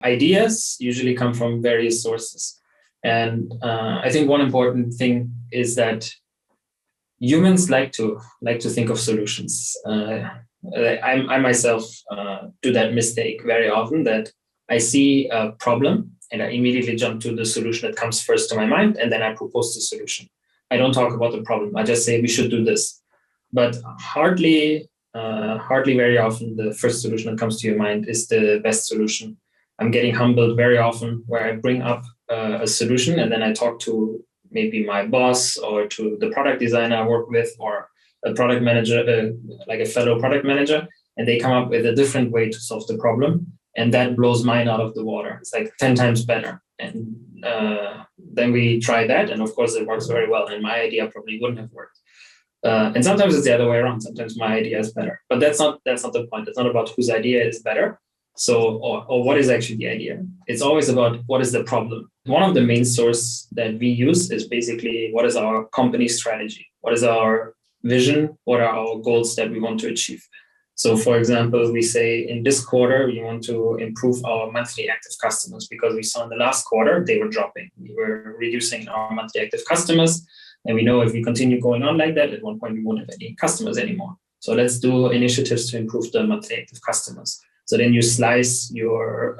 ideas usually come from various sources. And I think one important thing is that humans like to think of solutions. I myself do that mistake very often, that I see a problem and I immediately jump to the solution that comes first to my mind, and then I propose the solution. I don't talk about the problem. I just say we should do this. But hardly very often the first solution that comes to your mind is the best solution. I'm getting humbled very often where I bring up a solution and then I talk to maybe my boss or to the product designer I work with or a product manager, like a fellow product manager, and they come up with a different way to solve the problem. And that blows mine out of the water. It's like 10 times better. And then we try that. And of course, it works very well. And my idea probably wouldn't have worked. And sometimes it's the other way around. Sometimes my idea is better. But that's not the point. It's not about whose idea is better. So, or what is actually the idea. It's always about what is the problem. One of the main sources that we use is basically what is our company strategy? What is our vision? What are our goals that we want to achieve? So for example, we say in this quarter, we want to improve our monthly active customers because we saw in the last quarter, they were dropping. We were reducing our monthly active customers. And we know if we continue going on like that, at one point we won't have any customers anymore. So let's do initiatives to improve the monthly active customers. So then you slice your,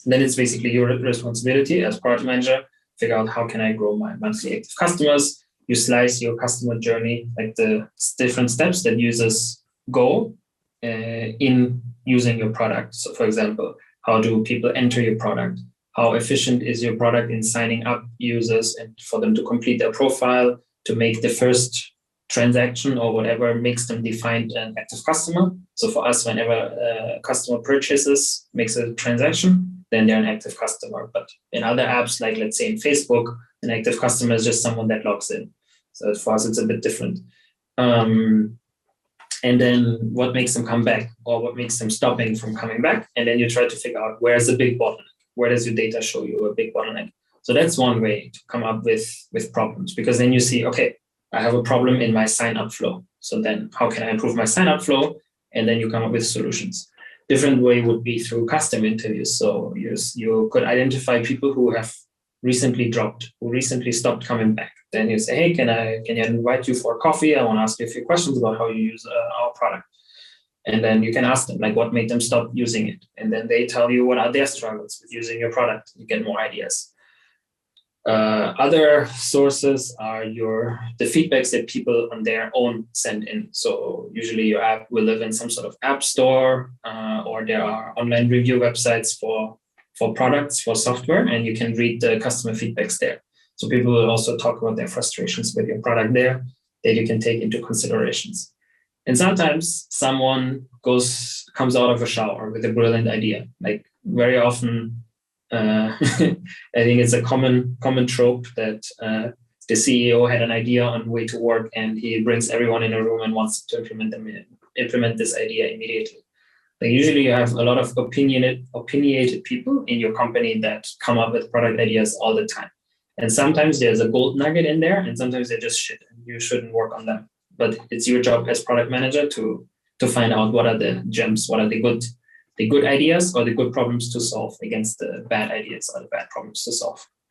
then it's basically your responsibility as product manager, figure out how can I grow my monthly active customers. You slice your customer journey, like the different steps that users go in using your product. So for example, how do people enter your product? How efficient is your product in signing up users and for them to complete their profile, to make the first transaction or whatever makes them defined an active customer. So for us, whenever a customer purchases, makes a transaction, then they're an active customer. But in other apps, like let's say in Facebook, an active customer is just someone that logs in. So for us, it's a bit different. And then what makes them come back or what makes them stopping from coming back? And then you try to figure out where's the big bottleneck? Where does your data show you a big bottleneck? So that's one way to come up with problems, because then you see, okay, I have a problem in my sign-up flow. So then how can I improve my sign-up flow? And then you come up with solutions. Different way would be through custom interviews. So you could identify people who have recently dropped, who recently stopped coming back. Then you say, hey, can I invite you for coffee? I want to ask you a few questions about how you use our product. And then you can ask them, like, what made them stop using it? And then they tell you what are their struggles with using your product. You get more ideas. Other sources are the feedbacks that people on their own send in. So usually your app will live in some sort of app store, or there are online review websites for products, for software, and you can read the customer feedbacks there. So people will also talk about their frustrations with your product there that you can take into considerations. And sometimes someone comes out of a shower with a brilliant idea. Like very often, I think it's a common trope that the CEO had an idea on the way to work and he brings everyone in a room and wants to implement this idea immediately. Like usually you have a lot of opinionated people in your company that come up with product ideas all the time. And sometimes there's a gold nugget in there and sometimes they're just shit and you shouldn't work on them. But it's your job as product manager to find out what are the gems, what are the good ideas or the good problems to solve against the bad ideas or the bad problems to solve.